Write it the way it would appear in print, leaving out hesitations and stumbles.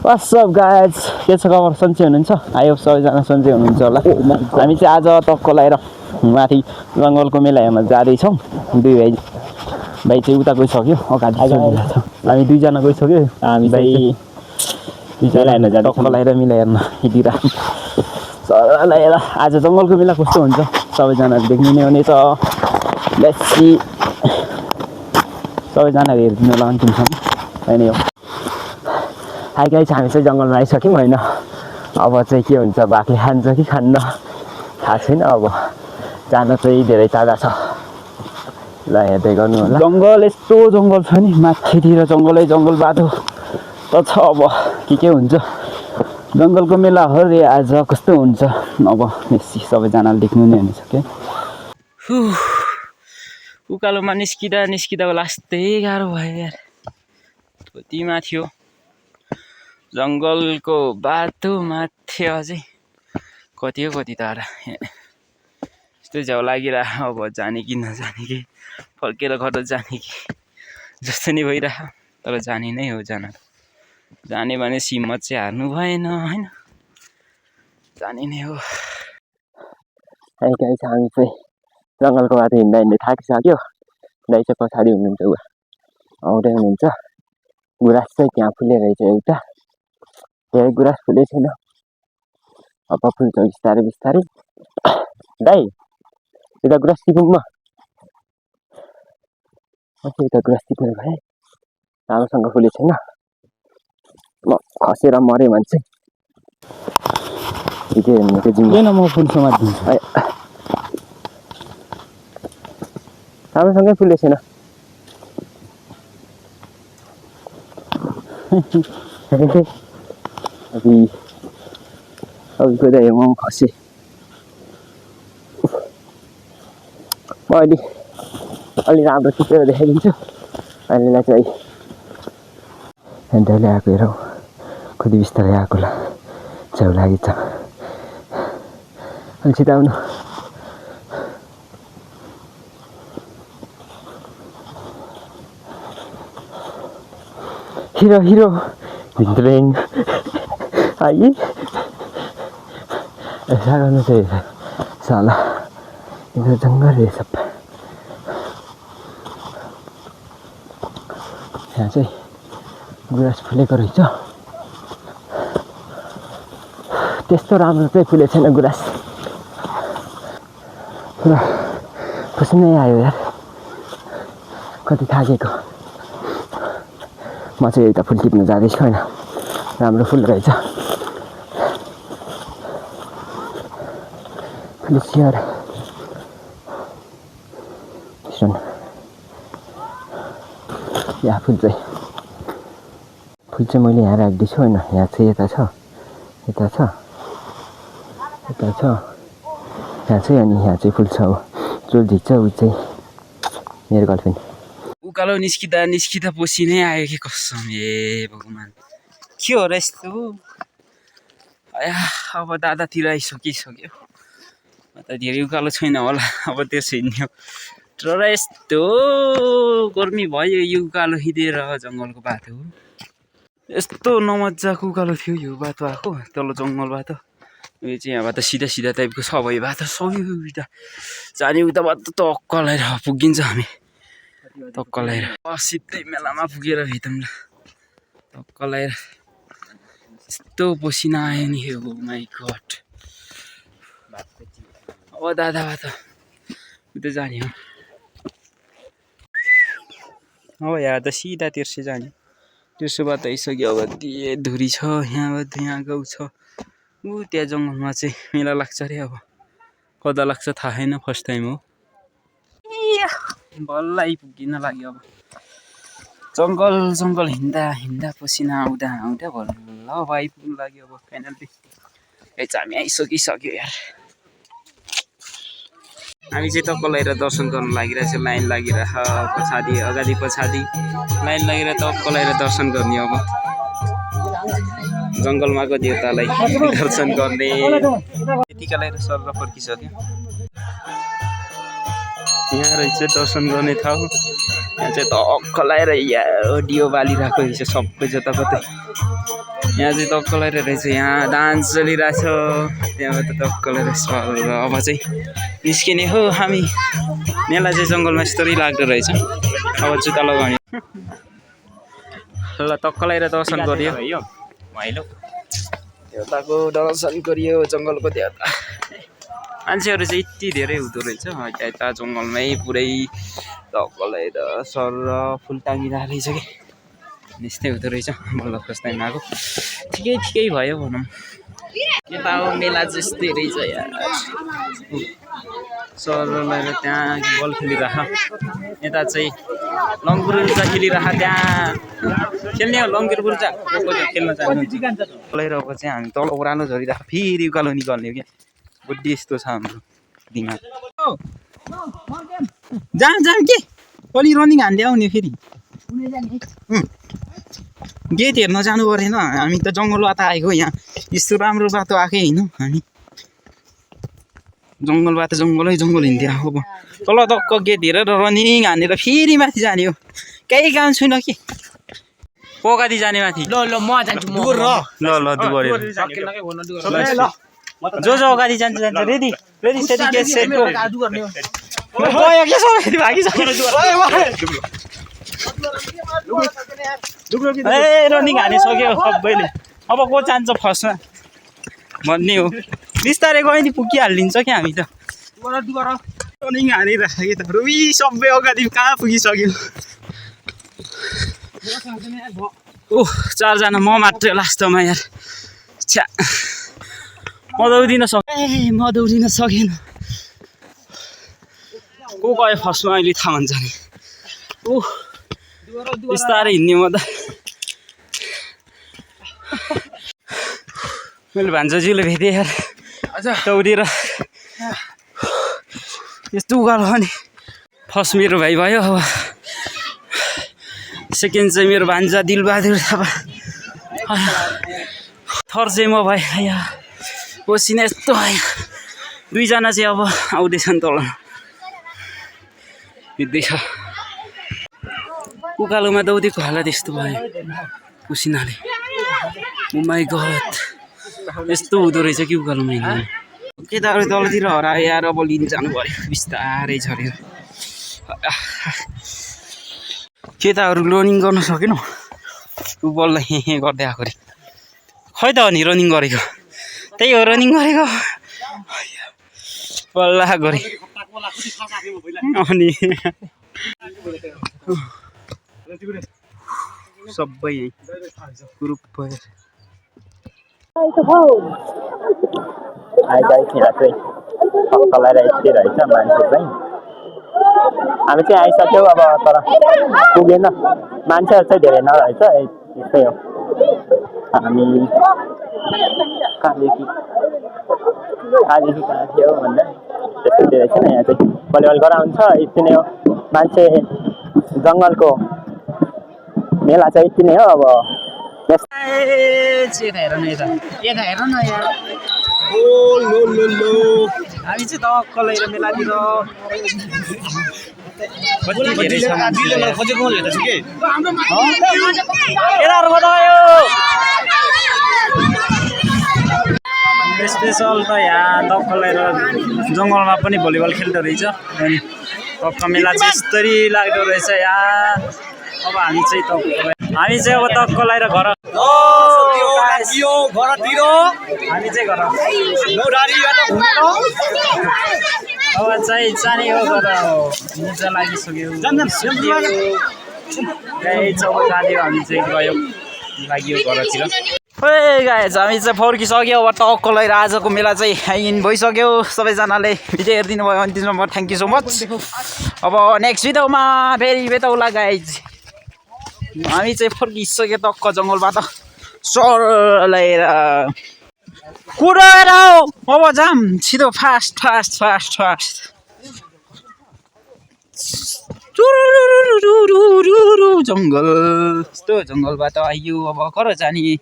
WhatsApp guys के छ खबर सन्चै हुनुहुन्छ आयो सबैजना सन्चै हुनुहुन्छ होला हामी चाहिँ आज टक्क लगाएर माथि जङ्गलको मेला हेर्न जाँदैछौँ दुई भाइ चाहिँ उता गइसक्यो अगाडि हामी दुईजना गइसक्यो हामी भाइ दुईजना हेर्न जाँदा टक्क लगाएर मेला हेर्न हिँडिरहेको सरलाई हेर आज जङ्गलको मेला कस्तो हुन्छ सबैजनाले देख्नु नै हुनेछ लेट्स सी सबैजनाले हेरिदिनु होला अन्तिमसम्म होइन हो हाई गाइस हामी चाहिँ जङ्गलमा आइसक्यौँ होइन अब चाहिँ के हुन्छ भागले खान्छ कि खान्न थाहा छैन अब जान चाहिँ धेरै टाढा छ ल हेर्दै गर्नु होला जङ्गल यस्तो जङ्गल छ नि माथितिर जङ्गलै जङ्गल बाटो त छ अब के हुन्छ जङ्गलको मेला हो रे आज कस्तो हुन्छ अब बेसी सबैजनाले देख्नु नै हुनेछ के उकालोमा निस्किँदा लास्टै गाह्रो भयो यार कति माथि हो जङ्गलको बाटो माथि अझै कति हो कति टाढा यस्तो झ्याउ लागिरह अब जाने कि नजाने कि फर्केर घर जाने कि जस्तो नि भइरह तर जाने नै हो जाने भने हिम्मत चाहिँ हार्नु भएन होइन जाने नै हो हामी चाहिँ जङ्गलको बाटो हिँड्दा थाकिसक्यो दाइ चाहिँ पछाडि हुनुहुन्छ ऊ आउँदै हुनुहुन्छ गुराँस चाहिँ त्यहाँ फुलेर रहेछ एउटा धेरै गुराँस फुलेको छैन अब फुल्छ बिस्तारै बिस्तारै दाइ यता गुराँस टिपौँ म यता गुराँस टिपेर भए राम्रोसँग फुलेको छैन म खसेर मरेँ भने चाहिँ हिजो हेर्नुको जिम्मा म फुल समातिदिन्छु राम्रोसँगै फुलेको छैन अघिको दाइ म खसेँ म अलि राम्रो टिपेर देखाइदिन्छु अहिलेलाई चाहिँ दाइले आएको हेरौँ कति बिस्तारै आएको ल छेउ लागि छ अलि छिटो आउनु हिरो भित्रैङ आई यसो गर्नु चाहिँ साला यो जङ्गल रहेछ यहाँ चाहिँ गुराँस फुलेको रहेछ त्यस्तो राम्रो चाहिँ फुलेको छैन गुराँस पुरा पसिनै आयो यार कति थाकेको म चाहिँ यता फुल टिप्न जाँदैछु होइन राम्रो फुल रहेछ फुल चियर यहाँ फुल चाहिँ मैले यहाँ राख्दैछु होइन यहाँ चाहिँ यता छ यहाँ चाहिँ अनि यहाँ चाहिँ फुल छ हो जो झिक्छ ऊ चाहिँ मेरो गर्लफ्रेन्ड उकालो निस्किँदा पसिनै आयो कि कसम ए भगवान् के हो र यस्तो अब दादातिर आइसकिसक्यो त धेरै उकालो छैन होला अब त्यसो हिँड्यो तर यस्तो गर्मी भयो यो उकालो हिँडेर जङ्गलको बाटो यस्तो नमजाको उकालो थियो यो बाटो आएको तल जङ्गल बाटो यो चाहिँ यहाँबाट सिधा टाइपको सबै बाटो सबै उता जाने उता बाटो टक्क लगाएर पुगिन्छ हामी टक्क लगाएर सिधै मेलामा पुगेर भेटौँ ल टक्क लगाएर यस्तो पसिना आयो नि हो माइ गड अब दादा बाटो उता जाने हो अब यहाँ त सिधा तेर्सो जाने तेर्सो बाटो आइसक्यो अब त्यो धुरी छ यहाँबाट यहाँ गाउँ छ ऊ त्यहाँ जङ्गलमा चाहिँ मेला लाग्छ अरे अब कता लाग्छ थाहा छैन फर्स्ट टाइम हो बल्ल आइपुगिन लाग्यो अब जङ्गल हिँड्दा पसिना आउँदा बल्ल अब आइपुग्नु लाग्यो अब फाइनल्ली हामी आइसकिसक्यो यार हामी चाहिँ टक्क लगाएर दर्शन गर्न लागिरहेछ लाइन लागिरह अगाडि पछाडि लाइन लागेर टक्क लगाएर दर्शन गर्ने अब जङ्गलमा गयो देउतालाई दर्शन गर्ने यतिका लगाएर सर फर्किसक्यो यहाँ रहेछ दर्शन गर्ने ठाउँ यहाँ चाहिँ टक्क लगाएर यहाँ डियो बालिरहेको रहेछ सबै जताकतै। यहाँ चाहिँ टक्क लगाएर रहेछ, यहाँ डान्स चलिरहेछ, त्यहाँबाट टक्क लगाएर सर अब चाहिँ निस्किने हो हामी। मेला चाहिँ जङ्गलमा यस्तरी लाग्दो रहेछ। अब जुत्ता लगाउने ल टक्क लगाएर दर्शन गरियो, देउताको दर्शन गरियो जङ्गलको देउता। मान्छेहरू चाहिँ यति धेरै हुँदो रहेछ यता जङ्गलमै पुरै टक्क लगाएर सर फुल टाँगिरहेको रहेछ कि यस्तै हुँदो रहेछ। बल्ल फर्स्ट टाइम आएको, ठिकै भयो भनौँ। केटा हो मेला जस्तै रहेछ यार। सर लगाएर त्यहाँ बल खेलिरह, यता चाहिँ लङ्गुर्जा खेलिरह, त्यहाँ खेल्ने हो लङ्गुर्जा खेल्न चाहनुहुन्छ लगाइरहेको चाहिँ हामी तल ओह्रालो झरिरहेको फेरि उकालो निकाल्ने हो क्या। बुद्धि यस्तो छ हाम्रो दिमाग। जाम के अलि रनिङ हान्दै आउने फेरि गेट हेर्न जानु परेन। हामी त जङ्गल बाटो आएको, यहाँ यस्तो राम्रो बाटो आएकै होइन। हामी जङ्गलबाट जङ्गल हिँड्थ्यो। अब तल टक्क गेट हेरेर रनिङ हानेर फेरि माथि जाने हो। केही काम छैन कि पोकादी जाने माथि। ल म जान्छु ल जो अगाडि जान्छ रेडी सेडी गेट सेट गयो के सबै भागिसक्यो। ए रनिङ हानिसक्यो सबैले। अब को जान्छ फर्स्टमा भन्ने हो। बिस्तारै गयो नि पुगिहालिन्छ क्या हामी त। रनिङ हानिराखेको त रुई सबै अगाडि कहाँ पुगिसक्यो। ओह 4 जना म मात्रै लास्टमा यार। छ्या म दौडिन सकेन। को गयो फर्स्टमा अहिले थाहा हुन्छ नि। ओह बिस्तारै हिँड्ने म त। मैले भान्जाजीले भेटेँ यार दौडेर यस्तो उकालो अनि फर्स्ट मेरो भाइ भयो। अब सेकेन्ड चाहिँ मेरो भान्जा दिलबहादुर थापा, थर्ड चाहिँ म भाइ पसिना यस्तो आयो। 2 जना चाहिँ अब आउँदैछन् तल हिँड्दैछ। उकालोमा दौडेको हालत यस्तो भयो पसिनाले। ओ माई गड यस्तो हुँदो रहेछ कि उकालोमा हिँड्नु। केटाहरू तलतिर हरायो यार। अब लिन जानु पऱ्यो, बिस्तारै झऱ्यो। केटाहरू रनिङ गर्न सकेन। ऊ बल्ल हे गर्दै आएको रे। खै त अनि रनिङ गरेको त्यही हो, रनिङ गरेको बल्ल गरे अनि सबै यहीँ ग्रुप भयो। मान्छे चाहिँ हामी चाहिँ आइसक्यौँ अब, तर पुगेन। मान्छेहरू चाहिँ धेरै नरहेछ, यस्तै हो। हामी कहाँदेखि कहाँ थियो भन्दा त्यस्तो धेरै छैन। यहाँ चाहिँ भलिबल गराउँछ, यति नै हो। मान्छे जङ्गलको मेला चाहिँ यति नै हो। अब हामी चाहिँ टक्क लिएर मेलातिर स्पेसल त यहाँ टक्क लिएर जङ्गलमा पनि भलिबल खेल्दो रहेछ। अनि टक्क मेला चाहिँ यस्तरी लाग्दो रहेछ यहाँ। अब हामी चाहिँ अब टक्क लगाएर घर हामी चाहिँ घर अब चाहिँ जाने हो। घर मजा लागिसक्यो, चौक जाँदै हामी चाहिँ गयो लाग्यो घरतिर। गाइस हामी चाहिँ फर्किसक्यो। अब टक्क लगाएर आजको मेला चाहिँ इन भइसक्यो। सबैजनाले भिडियो हेरिदिनु भयो अनि त्यसमा थ्याङ्क यू सो मच। अब नेक्स्ट भिडियोमा फेरि भेटौँला गाइस। हामी चाहिँ फर्किसक्यो टक्क जङ्गलबाट सर लगाएर कुरेर अब जाम छिटो फास्ट जङ्गल यस्तो जङ्गलबाट आइयो। अब घर जाने।